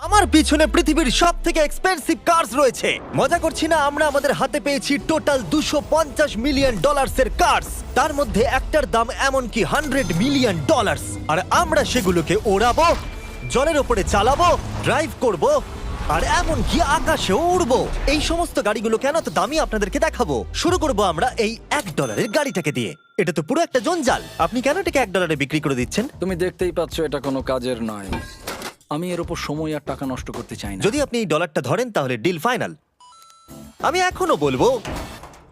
আমার পিছনে পৃথিবীর সব থেকে এক্সপেন্সিভ কার্স রয়েছে। মজা করছি না, আমরা আমাদের হাতে পেয়েছি টোটাল $250 মিলিয়ন এর কার্স। তার মধ্যে একটার দাম এমনকি $100 মিলিয়ন। আর আমরা সেগুলোকে ওড়াবো, জলের ওপরে চালাবো, ড্রাইভ করব, আর এমনকি আকাশেও উড়বো। এই সমস্ত গাড়িগুলো কেন তো দামি আপনাদেরকে দেখাবো। শুরু করব আমরা এই $1 গাড়িটাকে দিয়ে। এটা তো পুরো একটা জঞ্জাল। আপনি কেন এটাকে $1 বিক্রি করে দিচ্ছেন? তুমি দেখতেই পাচ্ছ এটা কোনো কাজের নয়। আমি এর উপর সময় আর টাকা নষ্ট করতে চাই না। যদি আপনি এই ডলারটা ধরেন তাহলে ডিল ফাইনাল। আমি এখনো বলবো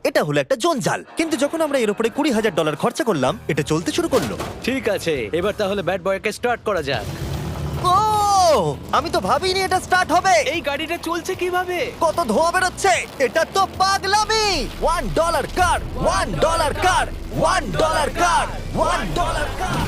এটা হলো একটা জঞ্জাল, কিন্তু যখন আমরা এর উপরে $20,000 খরচা করলাম, এটা চলতে শুরু করলো। ঠিক আছে, এবার তাহলে ব্যাড বয়কে স্টার্ট করা যাক। ও, আমি তো ভাবিনি এটা স্টার্ট হবে। এই গাড়িটা চলছে কিভাবে? কত ধোঁয়া বেরোচ্ছে, এটা তো পাগলামি। $1 কার, $1 কার, $1 কার, $1 কার।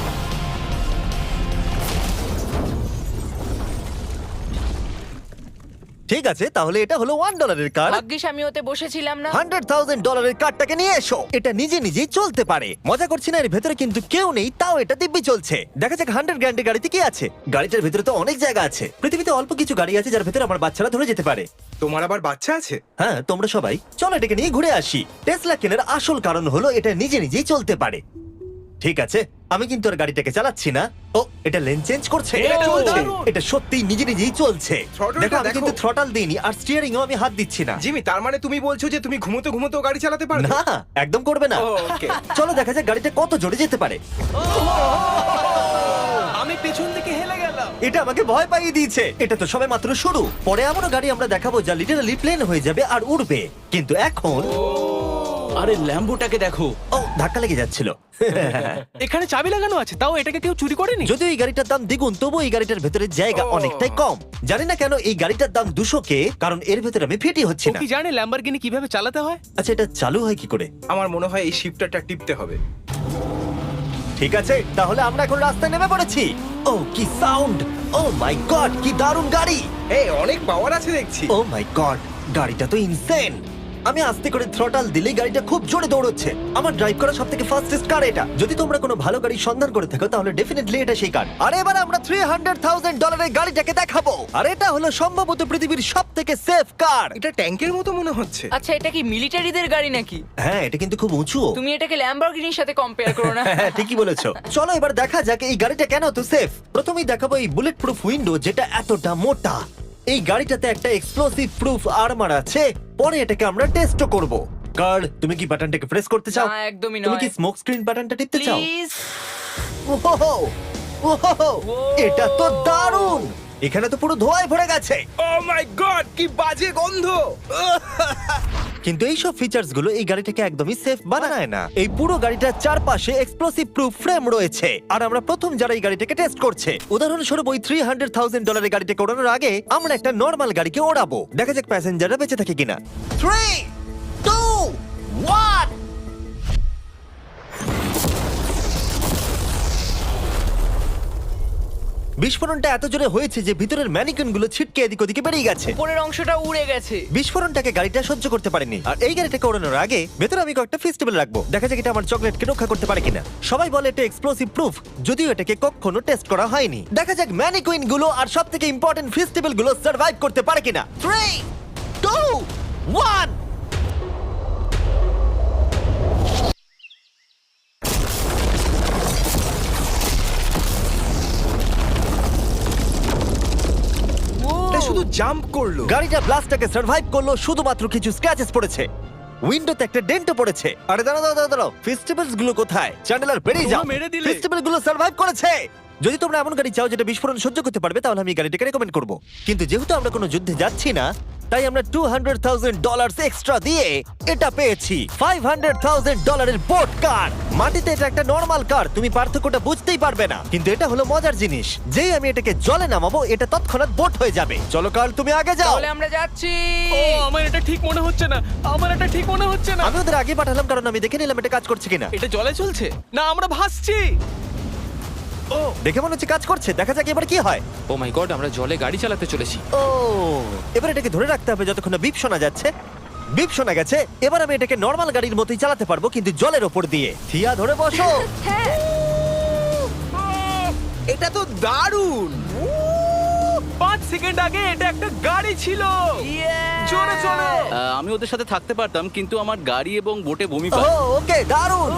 ঠিক আছে, তাহলে এটা হলো $1 কার। ভাগ্যিস আমি ওতে বসেছিলাম না। $100,000 কারটাকে নিয়ে এসো। এটা নিজে নিজেই চলতে পারে। মজা করছি না, এর ভেতরে কিন্তু কেউ নেই, তাও এটা দিব্যি চলছে। দেখা যাক 100 গ্র্যান্ডের গাড়িতে কি আছে। গাড়িটার ভেতরে তো অনেক জায়গা আছে। পৃথিবীতে অল্প কিছু গাড়ি আছে যার ভেতরে আমার বাচ্চারা ধরে যেতে পারে। তোমার আবার বাচ্চা আছে? হ্যাঁ, তোমরা সবাই চলো এটাকে নিয়ে ঘুরে আসি। টেসলা কেনার আসল কারণ হলো এটা নিজে নিজেই চলতে পারে। ঠিক আছে, আমি কিন্তু আর গাড়িটাকে চালাচ্ছি না। ও, এটা লেন চেঞ্জ করছে। এটা চলছে। এটা সত্যিই নিজে নিজেই চলছে। Throttle-টা দেখো, আমি দেখো। কিন্তু থ্রটাল দিইনি, আর স্টিয়ারিংও আমি হাত দিচ্ছি না। জিমি, তার মানে তুমি বলছো যে তুমি ঘুমোতে ঘুমোতে গাড়ি চালাতে পারবে? না, একদম করবে না। ও, okay. চলো দেখা যাক গাড়িটা কত জোরে যেতে পারে। আমি পেছন থেকে হেলে গেলাম। এটা আমাকে ভয় পাইয়ে দিয়েছে। এটা তো সবে মাত্র শুরু। পরে এমনও গাড়ি আমরা দেখাবো যা লিটারালি প্লেন হয়ে যাবে আর উড়বে। কিন্তু এখন আরে ল্যাম্বোটাকে দেখো, ও, ধাক্কা লেগে যাচ্ছিল। এখানে চাবি লাগানো আছে, তাও এটাকে কেউ চুরি করেনি। যদিও এই গাড়িটার দাম দ্বিগুণ, তবু এই গাড়িটার ভেতরে জায়গা অনেকটাই কম। জানি না কেন এই গাড়িটার দাম 200K, কারণ এর ভেতরে আমি ফিটই হচ্ছে ও না। কি জানে ল্যাম্বরগিনি কিভাবে চালাতে হয়? আচ্ছা, এটা চালু হয় কি করে? আমার মনে হয় এই শিফটারটা টিপতে হবে। ঠিক আছে, তাহলে আমরা এখন রাস্তায় নেমে পড়েছি। ও, কি সাউন্ড! ও মাই গড, কি দারুণ গাড়ি! এই অনেক পাওয়ার আছে দেখছি। ও মাই গড, গাড়িটা তো ইনসেন। আমি আস্তে করে থ্রটাল দিলেই গাড়িটা খুব জোরে দৌড়চ্ছে। আমার ড্রাইভ করা সবথেকে ফাস্টেস্ট কার এটা। যদি তোমরা কোনো ভালো গাড়ির সন্ধান করে থাকো তাহলে ডেফিনেটলি এটা সেই কার। আর এবার আমরা $300,000 এর গাড়িটাকে দেখাবো। আর এটা হলো সম্ভবত পৃথিবীর সবথেকে সেফ কার। এটা ট্যাঙ্কের মতো মনে হচ্ছে। আচ্ছা, এটা কি মিলিটারিদের গাড়ি নাকি? হ্যাঁ, এটা কিন্তু খুব উঁচু। তুমি এটাকে ল্যাম্বরগিনির সাথে কম্পেয়ার করো না। হ্যাঁ, ঠিকই বলেছো। চলো এবার দেখা যাক এই গাড়িটা কেন এত সেফ। প্রথমেই দেখাবো এই বুলেট প্রুফ উইন্ডো, যেটা এতটা মোটা। এই গাড়িটাতে একটা এক্সপ্লোসিভ প্রুফ আর্মার আছে। পরে এটাকে আমরা টেস্টও করব। কার্ড, তুমি কি বাটনটাকে প্রেস করতে চাও? না, একদমই তুমি কি নয়। স্মোক স্ক্রিন বাটনটা টিপতে চাও? প্লিজ। ওহো, ওহো, এটা তো দারুণ। এখানে তো পুরো ধোঁয়ায় ভরে গেছে। ও মাই গড, কি বাজে গন্ধ! কিন্তু এই সব ফিচার্স গুলো এই গাড়িটাকে একদমই সেফ বানায় না। এই পুরো গাড়িটার চারপাশে এক্সপ্লোসিভ প্রুফ ফ্রেম রয়েছে। আর আমরা প্রথম যারা এই গাড়িটাকে টেস্ট করছে, উদাহরণস্বরূপ ওই $300,000 এর গাড়িটাকে ওড়ানোর আগে আমরা একটা নর্মাল গাড়িকে ওড়াবো। দেখা যাক প্যাসেঞ্জাররা বেঁচে থাকে কিনা। 3, 2, 1। বিস্ফোরণটা এত জোরে হয়েছে যে ভিতরের ম্যানিকুইন গুলো ছিটকে এদিক ওদিকে বেরিয়ে গেছে। উপরের অংশটা উড়ে গেছে। বিস্ফোরণটাকে গাড়িটা সহ্য করতে পারেনি। আর এই গাড়িটাকে ওড়ানোর আগে ভেতরে আমি কয়েকটা ফেস্টিভ্যাল রাখবো। দেখা যাক এটা আমার চকলেটকে রক্ষা করতে পারে কিনা। সবাই বলে এটা এক্সপ্লোসিভ প্রুফ, যদিও এটাকে কখনো টেস্ট করা হয়নি। দেখা যাক ম্যানিকুইন গুলো আর সবথেকে ইম্পর্টেন্ট ফেস্টিভ্যাল গুলো সার্ভাইভ করতে পারে কিনা। 3, 2, 1। এটা শুধু জাম্প করলো। গাড়িটা ব্লাস্টটাকে সার্ভাইভ করলো, শুধুমাত্র কিছু স্ক্র্যাচেস পড়েছে। উইন্ডোতে একটা ডেন্টও পড়েছে। আরে দাঁড়াও, ফেস্টিভ্যালস গুলো কোথায়? চ্যান্ডেলার বেরিয়ে যাও। তোমরা মেরে দিলে। ফেস্টিভ্যাল গুলো সার্ভাইভ করেছে। যদি তোমরা এমন গাড়ি চাও যেটা বিস্ফোরণ সহ্য করতে পারবে, তাহলে আমি এই গাড়িটাকে রেকমেন্ড করব। কিন্তু যেহেতু আমরা কোনো যুদ্ধে যাচ্ছি না, তাই আমরা $200,000 এক্সট্রা দিয়ে এটা পেয়েছি। $500,000 এর বোট কার। মাটিতে এটা একটা নর্মাল কার, তুমি পার্থক্যটা বুঝতেই পারবে না। কিন্তু এটা হলো মজার জিনিস, যেই আমি এটাকে জলে নামাবো এটা তৎক্ষণাৎ বোট হয়ে যাবে। চলো কার, তুমি আগে যাও। তাহলে আমরা যাচ্ছি। ও, আমার এটা ঠিক মনে হচ্ছে না, আমার এটা ঠিক মনে হচ্ছে না। আমি ওদের আগে পাঠালাম কারণ আমি দেখে নিলাম এটা কাজ করছে কিনা। এটা জলে চলছে না, আমরা ভাসছি। ও, দেখে মনে হচ্ছে কাজ করছে। দেখা যাক এবার কি হয়। ও মাই গড, আমরা জলে গাড়ি চালাতে চলেছি। ও, এবার এটাকে ধরে রাখতে হবে যতক্ষণ না বিপ শোনা যাচ্ছে। বিপ শোনা গেছে। এবার আমি এটাকে নর্মাল গাড়ির মতোই চালাতে পারবো, কিন্তু জলের ওপর দিয়ে। থিয়া, ধরে বসো। হ্যাঁ। এটা তো দারুণ। 5 সেকেন্ড আগে এটা একটা গাড়ি ছিল। জোরে চলো। আমি ওদের সাথে থাকতে পারতাম কিন্তু আমার গাড়ি এবং বোটে ভূমি ও পায়। ওকে দারুণ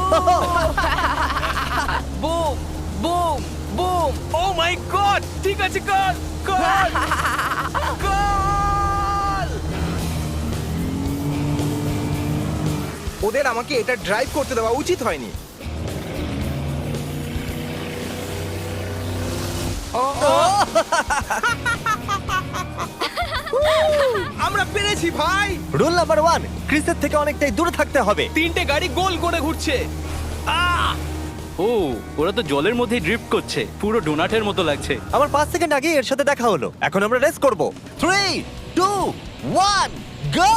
বুম বুম বুম। ও মাই গড, ঠিক আছে, কর কর কর। ওদের আমাকে এটা ড্রাইভ করতে দেওয়া উচিত হয়নি। আমরা পেরেছি ভাই। রুল নাম্বার 1, ক্রিসের থেকে অনেকটাই দূরে থাকতে হবে। 3টে গাড়ি গোল করে ঘুরছে। ও, ওরা তো জলের মধ্যে ড্রিফট করছে, পুরো ডোনাটের মতো লাগছে। আমার 5 সেকেন্ড আগে এর সাথে দেখা হলো। এখন আমরা রেস করব। 3 2 1 গো!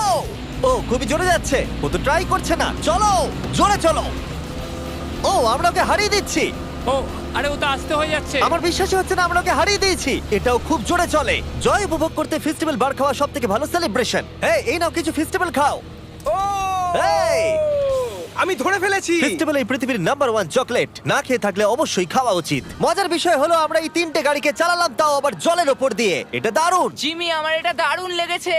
ও খুবই জোরে যাচ্ছে। ও তো ট্রাই করছে না। চলো জোরে চলো। ও আমরা ওকে হারিয়ে দিচ্ছি। ও আরে ও তো আসতে হয়ে যাচ্ছে। আমার বিশ্বাসই হচ্ছে না আমরা ওকে হারিয়ে দিয়েছি। এটাও খুব জোরে চলে। জয় উপভোগ করতে ফেস্টিভ্যাল বার খাওয়া সব থেকে ভালো সেলিব্রেশন। এই নাও কিছু ফেস্টিভ্যাল খাও। ও এই! আমি ধরে ফেলেছি। ফেস্টিভ্যাল এই পৃথিবীর নাম্বার 1 চকলেট। না খেয়ে থাকলে অবশ্যই খাওয়া উচিত। মজার বিষয় হলো আমরা এই 3টে গাড়িকে চালালাম, তাও আবার জলের ওপর দিয়ে। এটা দারুণ। জিমি, আমার এটা দারুণ লেগেছে।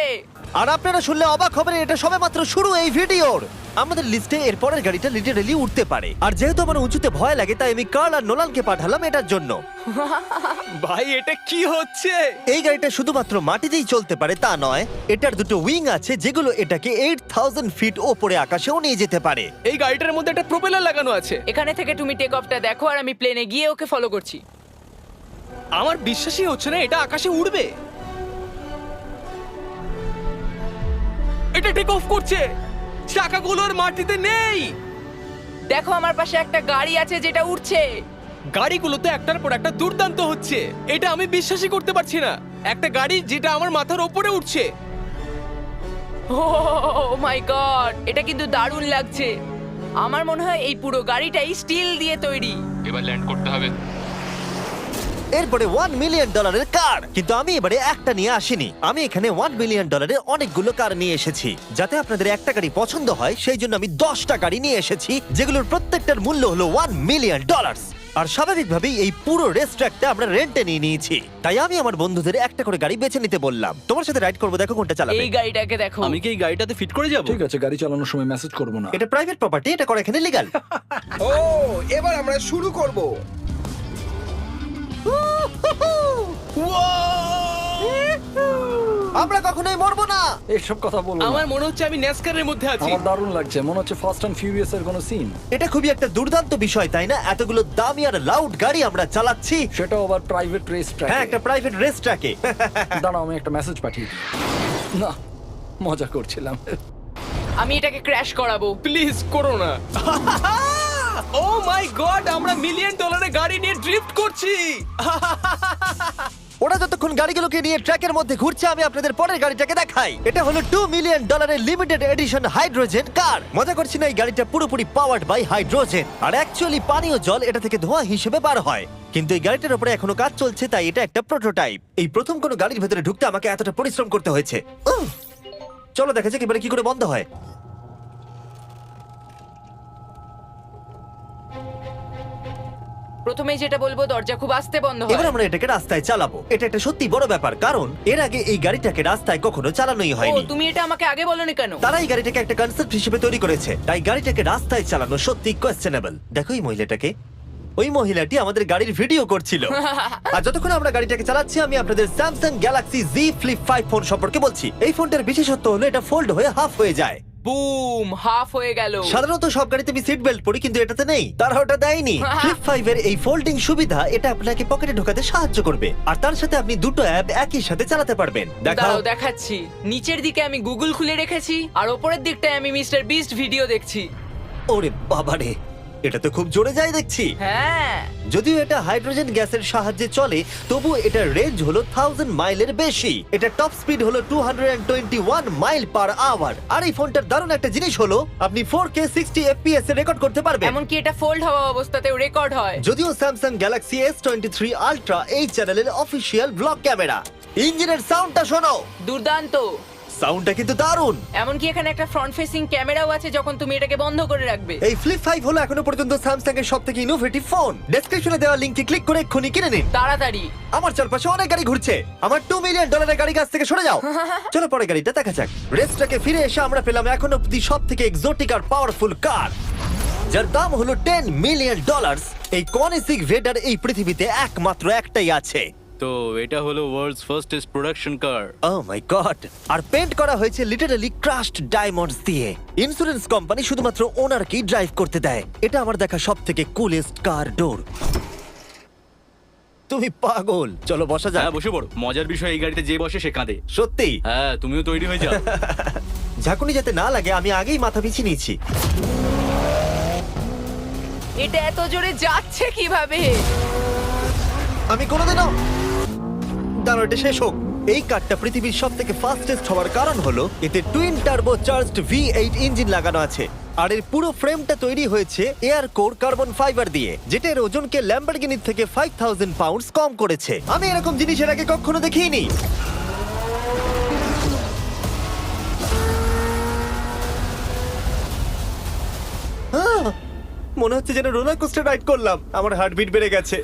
আর আপনারা শুনলে অবাক হবেন, এটা সবেমাত্র শুরু এই ভিডিওর। আমাদের লিস্টে এর পরের গাড়িটা লিটারালি উঠতে পারে। আর যেহেতু আমার উঁচুতে ভয় লাগে, তাই আমি কার্ল আর নোলানকে পাঠালাম এটার জন্য। ভাই এটা কি হচ্ছে? এই গাড়িটা শুধুমাত্র মাটিতেই চলতে পারে তা নয়, এটার দুটো উইং আছে যেগুলো এটাকে 8000 ফিট ওপরে আকাশেও নিয়ে যেতে পারে। এই গাড়িটার মধ্যে একটা প্রপেলার লাগানো আছে। এখানে থেকে তুমি টেক অফটা দেখো আর আমি প্লেনে গিয়ে ওকে ফলো করছি। আমার বিশ্বাসই হচ্ছে না এটা আকাশে উড়বে। এটা টেক অফ করছে। চাকাগুলোর মাটিতে নেই। দেখো আমার পাশে একটা গাড়ি আছে যেটা উঠছে। গাড়িগুলোতে একটার পর একটা দুর্দান্ত হচ্ছে। এটা আমি বিশ্বাসই করতে পারছি না। একটা গাড়ি যেটা আমার মাথার ওপরে উঠছে। ও মাই গড, এটা কিন্তু দারুণ লাগছে। আমার মনে হয় এই পুরো গাড়িটাই স্টিল দিয়ে তৈরি। এবার ল্যান্ড করতে হবে। এরপরে $1 মিলিয়ন কার। কিন্তু আমি এবারে একটা নিয়ে আসিনি। আমি এখানে $1 মিলিয়ন অনেকগুলো কার নিয়ে এসেছি। যাতে আপনাদের একটা গাড়ি পছন্দ হয় সেই জন্য আমি 10টা গাড়ি নিয়ে এসেছি, যেগুলোর প্রত্যেকটার মূল্য হলো $1 মিলিয়ন। আর স্বাভাবিকভাবেই এই পুরো রেস ট্র্যাকটা আমরা রেন্টে নিয়ে নিয়েছি। তাই আমি আমার বন্ধুদের একটা করে গাড়ি বেছে নিতে বললাম। তোমার সাথে রাইড করবো, দেখো কোনটা চালাবে। এই গাড়িটাকে দেখো। আমি কি এই গাড়িটাতে ফিট করে যাব? ঠিক আছে, গাড়ি চালানোর সময় মেসেজ করবো না। এটা প্রাইভেট প্রপার্টি, এটা করা এখানে লিগ্যাল। ও এবার আমরা শুরু করব। আমরা কখনোই মরবো না। এইসব কথা বলবো না। আমার মনে হচ্ছে আমি ন্যাসকারের মধ্যে আছি। আমার দারুণ লাগছে, মনে হচ্ছে ফাস্ট অ্যান্ড ফিউরিয়াস এর কোনো সিন। এটা খুবই একটা দুর্দান্ত বিষয়, তাই না? এতগুলো দামি আর লাউড গাড়ি আমরা চালাচ্ছি। সেটাও আবার প্রাইভেট রেস ট্র্যাক। হ্যাঁ, একটা প্রাইভেট রেস ট্র্যাকে। দাঁড়াও, আমি একটা মেসেজ পাঠিয়ে দিই। না, মজা করছিলাম। আমি এটাকে ক্র্যাশ করাবো। প্লিজ করো না। ও মাই গড, আমরা $1 মিলিয়ন গাড়ি নিয়ে ড্রিফট করছি। ওরা যতক্ষণ গাড়িগুলোকে নিয়ে ট্র্যাকের মধ্যে ঘুরছে, আমি আপনাদের পরের গাড়িটাকে দেখাই। এটা হলো $2 million limited edition hydrogen car. মজা করছি না, এই গাড়িটা পুরোপুরি পাওয়ার্ড বাই হাইড্রোজেন। আর অ্যাকচুয়ালি পানীয় জল এটা থেকে ধোঁয়া হিসেবে বার হয়। কিন্তু এই গাড়িটার উপরে এখনো কাজ চলছে, তাই এটা একটা প্রোটোটাইপ। এই প্রথম কোনো গাড়ির ভেতরে ঢুকতে আমাকে এতটা পরিশ্রম করতে হয়েছে। চলো দেখা যাক এবারে কি করে বন্ধ হয়। প্রথমে যেটা বলবো, দরজা খুব আস্তে বন্ধ এবার হয়। আমরা এটাকে রাস্তায় চালাবো। এটা একটা সত্যি বড় ব্যাপার, কারণ এর আগে এই গাড়িটাকে রাস্তায় কখনো চালানোই ও, হয়নি। তুমি এটা আমাকে আগে বলনি কেন? তারা এই গাড়িটাকে একটা কনসেপ্ট হিসেবে তৈরি করেছে, তাই গাড়িটাকে রাস্তায় চালানো সত্যি কোয়েশ্চেনেবল। দেখো এই মহিলাটাকে, ওই মহিলাটি আমাদের গাড়ির ভিডিও করছিল। আর যতক্ষণ আমরা গাড়িটাকে চালাচ্ছি, আমি আপনাদের Samsung Galaxy Z Flip 5 phone সম্পর্কে বলছি। এই ফোনটার বিশেষত্ব হলো এটা ফোল্ড হয়ে হাফ হয়ে যায়। বুম, হাফ হয়ে গেল। সাধারণত সব গাড়িতে আমি সিট বেল্ট পরি, কিন্তু এটাতে নেই। তারা ওটা দেয়নি। ফ্লিপ 5 এর এই ফোল্ডিং সুবিধা এটা আপনাকে পকেটে ঢোকাতে সাহায্য করবে। আর তার সাথে আপনি দুটো অ্যাপ একই সাথে চালাতে পারবেন। দেখাও। দাঁড়াও, দেখাচ্ছি। নিচের দিকে আমি গুগল খুলে রেখেছি, আর ওপরের দিকটায় আমি মিস্টার বিস্ট ভিডিও দেখছি। ওরে বাবারে, এটা তো খুব জোরে যায় দেখছি। হ্যাঁ, যদিও এটা হাইড্রোজেন গ্যাসের সাহায্যে চলে, তবু এটার রেঞ্জ হলো 1000 মাইলের বেশি। এটা টপ স্পিড হলো 221 মাইল পার আওয়ার। আর এই ফোনটার দারুণ একটা জিনিস হলো আপনি 4K 60 FPS এ রেকর্ড করতে পারবেন। এমনকি এটা ফোল্ড হওয়া অবস্থাতেও রেকর্ড হয়। যদিও স্যামসাং গ্যালাক্সি S23 আলট্রা এই চ্যানেলের অফিসিয়াল ব্লগ ক্যামেরা। ইঞ্জিনের সাউন্ডটা শোনো। দুর্দান্ত। সাউন্ডটা কিন্তু দারুণ। এমনকি এখানে একটা ফ্রন্ট ফেসিং ক্যামেরাও আছে যখন তুমি এটাকে বন্ধ করে রাখবে। এই ফ্লিপ 5 হলো এখনো পর্যন্ত স্যামসাং এর সবথেকে ইনোভেটিভ ফোন। ডেসক্রিপশনে দেওয়া লিংকে ক্লিক করে এক্ষুনি কিনে নিন। তাড়াতাড়ি। আমার চারপাশে অনেক গাড়ি ঘুরছে। আমার $2 মিলিয়ন গাড়ি কাছ থেকে সরে যাও। চলো পরে গাড়িটা দেখা যাক। রেসটাকে ফিরে এসে আমরা পেলাম এখন অব্দি সবথেকে এক্সোটিক আর পাওয়ারফুল কার, যার দাম হলো $10 মিলিয়ন। এই কনিসিক ভেডার এই পৃথিবীতে একমাত্র একটাই আছে। তো এটা হলো world's fastest production car. Oh my God! আর পেন্ট করা হয়েছে লিটারালি ক্রাশড ডায়মন্ডস দিয়ে। ইন্স্যুরেন্স কোম্পানি শুধুমাত্র ওনারকেই ড্রাইভ করতে দেয়। এটা আমার দেখা সবথেকে কুলেস্ট কার ডোর। তুমি পাগল। চলো বসা যাক। হ্যাঁ বসে পড়ো। মজার বিষয় এই গাড়িতে যে বসে সে কাঁদে। সত্যি হ্যাঁ তুমিও তৈরি হয়ে যাও। ঝাঁকুনি যাতে না লাগে আমি আগেই মাথা পিছিয়ে নিয়েছি। এটা এত জোরে যাচ্ছে কিভাবে? আমি কোনোদিনও দাঁড়ো, এটা শেষ হোক। এই কারটা পৃথিবীর সব থেকে ফাস্টেস্ট হওয়ার কারণ হলো এতে twin turbo charged V8 engine লাগানো আছে। আর এর পুরো ফ্রেমটা তৈরি হয়েছে এয়ার কোর কার্বন ফাইবার দিয়ে, যেটা এর ওজনকে ল্যাম্বরগিনির থেকে 5000 পাউন্ডস কম করেছে। আমি এরকম জিনিসের আগে কখনো দেখিনি। মনে হচ্ছে যেন রোলার কোস্টার রাইড করলাম। আমার হার্টবিট বেড়ে গেছে।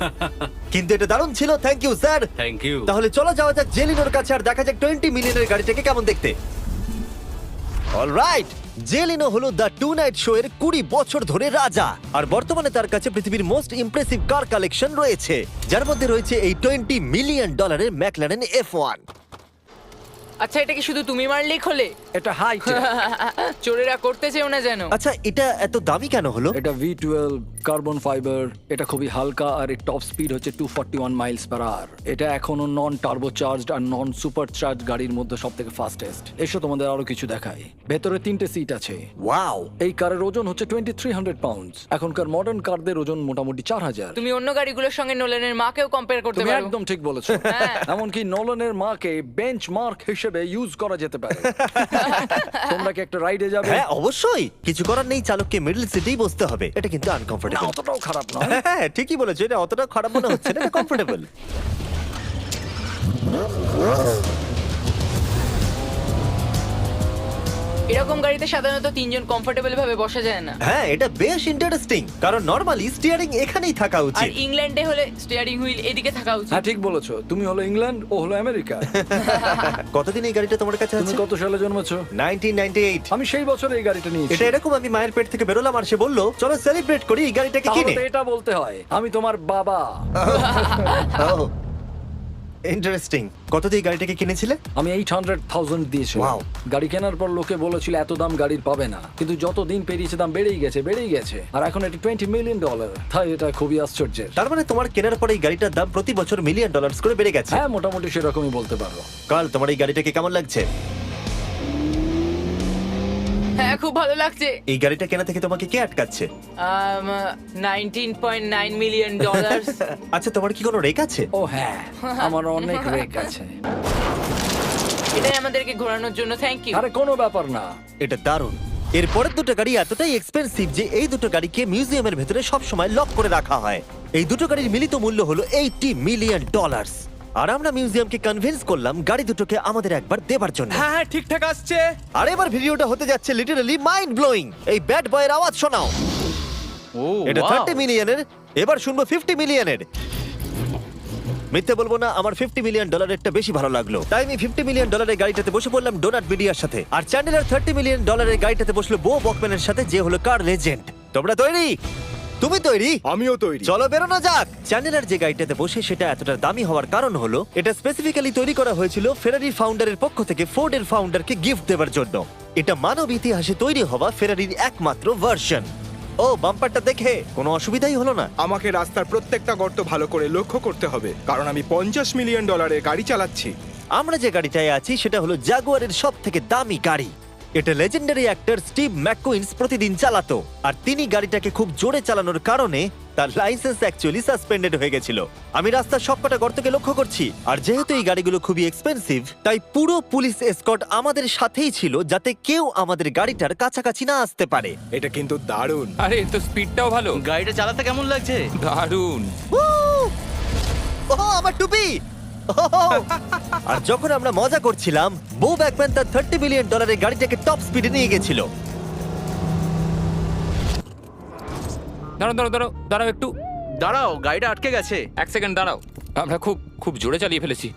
কিন্তু এটা দারুণ ছিল। Thank you sir. Thank you. তাহলে চলো যাওয়া যাক জেলিনোর কাছে আর দেখা যাক 20 মিলিয়নের গাড়িটাকে কেমন দেখতে। অলরাইট, জেলিনো হলো দ্য টু নাইট শো এর 20 বছর ধরে রাজা। আর বর্তমানে তার কাছে পৃথিবীর মোস্ট ইমপ্রেসিভ কার কালেকশন রয়েছে, যার মধ্যে রয়েছে এই $20 মিলিয়ন ম্যাকলারেন F1। আচ্ছা, এটা কি শুধু তুমি মারলেই খোলে? এটা হাই। চোরেরা করতে চেও না যেন। আচ্ছা, এটা এত দামি কেন হলো? এটা V12 কার্বন ফাইবার। এটা খুবই হালকা আর এর টপ স্পিড হচ্ছে 241 মাইলস পার আওয়ার। এটা এখনো নন টার্বো চার্জড আর নন সুপার চার্জ গাড়ির মধ্যে সবথেকে ফাস্টেস্ট। এসো তোমাদের আরো কিছু দেখাই। ভেতরে 3টে সিট আছে। ওয়াও! এই কারের ওজন হচ্ছে 2300 পাউন্ডস। এখনকার মডার্ন কারদের ওজন মোটামুটি 4000। তুমি অন্য গাড়িগুলোর সঙ্গে নোলানের মাকেও কম্পেয়ার করতে তুমি পারো। একদম ঠিক বলেছো। হ্যাঁ। এমনকি নোলানের মাকে বেঞ্চমার্ক হিসেবে ইউজ করা যেতে পারে। তোমরা কি একটা রাইডে যাবে? হ্যাঁ অবশ্যই। কিছু করার নেই, চালককে মিডল সিটেই বসতে হবে। এটা কিন্তু না, আনকমফোর্টেবল। অতটাও খারাপ না। হ্যাঁ ঠিকই বলেছো, এটা অতটা খারাপ মনে হচ্ছে না, কমফোর্টেবল। এরকম গাড়িতে সাধারণত 3 জন কমফোর্টেবল ভাবে বসা যায় না। হ্যাঁ এটা বেশ ইন্টারেস্টিং, কারণ নরমালি স্টিয়ারিং এখানেই থাকা আর উচিত। ইংল্যান্ডে হলে স্টিয়ারিং হুইল এদিকে থাকা উচিত। হ্যাঁ ঠিক বলেছো। তুমি হলো ইংল্যান্ড, ও হলো আমেরিকা। কতদিন এই গাড়িটা তোমার কাছে তুমি আছে? কত সালে জন্মেছো? 1998। আমি সেই বছর এই গাড়িটা নিয়েছি। এটা এরকম, আমি মায়ের পেট থেকে বেরোলাম আর সে বললো চলো সেলিব্রেট করি এই গাড়িটাকে তাহলে কিনে। তো এটা বলতে হয় আমি তোমার বাবা। ইন্টারেস্টিং। কত দিয়ে এই গাড়িটাকে কিনেছিলে? আমি 800,000 দিয়েছি। Wow. গাড়ি কেনার পর লোকে বলেছিল এত দাম গাড়ির পাবে না, কিন্তু যত দিন পেরিয়েছে দাম বেড়েই গেছে। আর এখন এটি $20 মিলিয়ন। তাই এটা খুবই আশ্চর্যের। তার মানে তোমার কেনার পরে এই গাড়িটার দাম প্রতি বছর $1 মিলিয়ন করে বেড়ে গেছে। হ্যাঁ মোটামুটি সেরকমই বলতে পারো। কাল তোমার এই গাড়িটাকে কেমন লাগছে? হ্যাঁ খুব ভালো লাগছে। এই গাড়িটা কেনা থেকে তোমাকে কে আটকাচ্ছে? $19.9 মিলিয়ন। আচ্ছা তোমার কি কোনো রেক আছে? ও হ্যাঁ, আমার অনেক রেক আছে। এটাই আমাদেরকে ঘোরানোর জন্য থ্যাংক ইউ। আরে কোনো ব্যাপার না। এটা দারুণ। এর পরের দুটো গাড়ি এতটাই এক্সপেন্সিভ যে এই দুটো গাড়িকে মিউজিয়ামের ভেতরে সব সময় লক করে রাখা হয়। এই দুটো গাড়ির মিলিত মূল্য হলো $80 মিলিয়ন। আর আমরা মিউজিয়ামকে কনভিন্স করলাম গাড়ি দুটোকে আমাদের একবার দেবার জন্য। হ্যাঁ হ্যাঁ ঠিকঠাক আসছে। আর এবার ভিডিওটা হতে যাচ্ছে লিটারালি মাইন্ড ব্লোয়িং। এই ব্যাড বয়ের আওয়াজ শোনাও। ও এটা wow! 30 মিলিয়নের, এবার শুনবো 50 মিলিয়নের। মিথ্যে বলবো না, আমার $50 মিলিয়নেরটা বেশি ভালো লাগলো। তাই আমি $50 মিলিয়নের গাড়িটাতে বসে পড়লাম ডোনাট মিডিয়ার সাথে, আর চ্যান্ডেলার $30 মিলিয়ন গাড়িটাতে বসলো বো বকম্যানের সাথে, যে হলো কার লেজেন্ড। তোমরা তৈরি? তুমি তৈরি? আমিও তৈরি। চলো বেরোনো যাক। চ্যান্ডেলার যে গাড়িটাতে বসে সেটা এতটা দামি হওয়ার কারণ হলো এটা স্পেসিফিক্যালি তৈরি করা হয়েছিল ফেরারির ফাউন্ডারের পক্ষ থেকে ফোর্ডের ফাউন্ডারকে গিফট দেওয়ার জন্য। এটা মানব ইতিহাসে তৈরি হওয়া ফেরারির একমাত্র ভার্সন। ও বাম্পারটা দেখে কোনো অসুবিধাই হলো না। আমাকে রাস্তার প্রত্যেকটা গর্ত ভালো করে লক্ষ্য করতে হবে, কারণ আমি $50 মিলিয়ন গাড়ি চালাচ্ছি। আমরা যে গাড়িটায় আছি সেটা হলো জাগুয়ারের সব থেকে দামি গাড়ি। এটা লেজেন্ডারি অ্যাক্টর স্টিভ ম্যাককুইন্স প্রতিদিন চালাতো, আর তিনি গাড়িটাকে খুব জোরে চালানোর কারণে তার লাইসেন্স অ্যাকচুয়ালি সাসপেন্ডেড হয়ে গেছিল। আমি রাস্তার সবকটা গর্তকে লক্ষ্য করছি, আর যেহেতু এই গাড়িগুলো খুবই এক্সপেন্সিভ তাই পুরো পুলিশ এসকর্ট আমাদের সাথেই ছিল, যাতে কেউ আমাদের গাড়িটার কাছাকাছি না আসতে পারে। এটা কিন্তু দারুণ। আরে এর তো স্পিডটাও ভালো। গাড়িটা চালাতে কেমন লাগছে? দারুণ। ও আমার টুপি! আর যখন আমরা মজা করছিলাম, বো ব্যাকম্যান তার $30 বিলিয়ন গাড়িটাকে টপ স্পিডে নিয়ে গেছিল। দাঁড়াও দাঁড়াও দাঁড়াও দাঁড়াও একটু দাঁড়াও, গাড়িটা আটকে গেছে। এক সেকেন্ড দাঁড়াও, আমরা খুব খুব জোরে চালিয়ে ফেলেছি।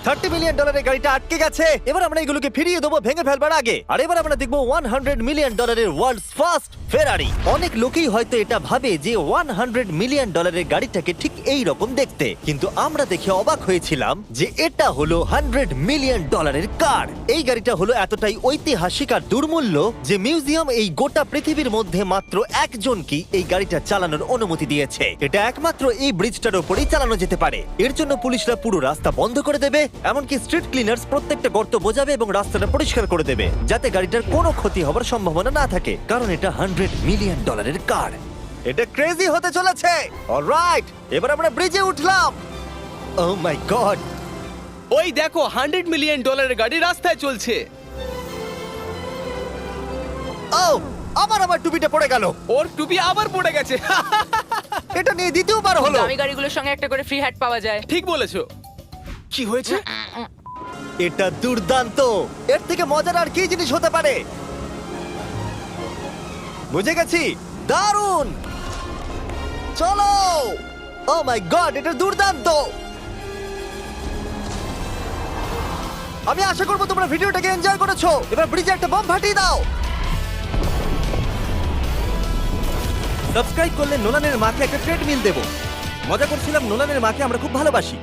$30 বিলিয়ন গাড়িটা আটকে গেছে। এবার আমরা এগুলোকে ফিরিয়ে দেবো ভেঙে ফেলবার আগে। আর এবার আমরা দেখবো $100 মিলিয়ন ওয়ার্ল্ডস ফার্স্ট ফেরারি। অনেক লোকেই হয়তো এটা ভাবে যে $100 মিলিয়ন গাড়িটাকে ঠিক এই রকম দেখতে, কিন্তু আমরা দেখে অবাক হয়েছিলাম যে এটা হলো $100 মিলিয়ন কার। এই গাড়িটা হলো এতটাই ঐতিহাসিক আর দুর্মূল্য যে মিউজিয়াম এই গোটা পৃথিবীর মধ্যে মাত্র একজনকেই এই গাড়িটা চালানোর অনুমতি দিয়েছে। এটা একমাত্র এই ব্রিজটার উপরেই চালানো যেতে পারে। এর জন্য পুলিশরা পুরো রাস্তা বন্ধ করে দেবে, এমনকি স্ট্রিট ক্লিনার্স প্রত্যেকটা গর্ত বোঝাবে এবং রাস্তাটা পরিষ্কার করে দেবে, যাতে গাড়িটার কোনো ক্ষতি হবার সম্ভাবনা না থাকে, কারণ এটা $100 মিলিয়ন কার। এটা ক্রেজি হতে চলেছে। অলরাইট, এবার আমরা ব্রিজে উঠলাম। ও মাই গড, ওই দেখো $100 মিলিয়ন গাড়ি রাস্তায় চলছে। ও আবার আমার টুপিটা পড়ে গেল। ওর টুপি আবার পড়ে গেছে। এটা নিয়ে দ্বিতীয়বার হলো। দামি গাড়িগুলোর সঙ্গে একটা করে ফ্রি হ্যাট পাওয়া যায়। ঠিক বলেছো। কি হয়েছে? এটা দুর্দান্ত। এর থেকে মজার আর কি জিনিস হতে পারে? বুঝে গেছি, দারুণ। চলো। ও মাই গড, এটা দুর্দান্ত। আমি আশা করবো তোমরা ভিডিওটাকে এনজয় করেছো। এবার ব্রিজে একটা বম ফাটিয়ে দাও। সাবস্ক্রাইব করলে নোলানের মাকে একটা ট্রেডমিল দেবো। মজা করছিলাম, নোলানের মাকে আমরা খুব ভালোবাসি।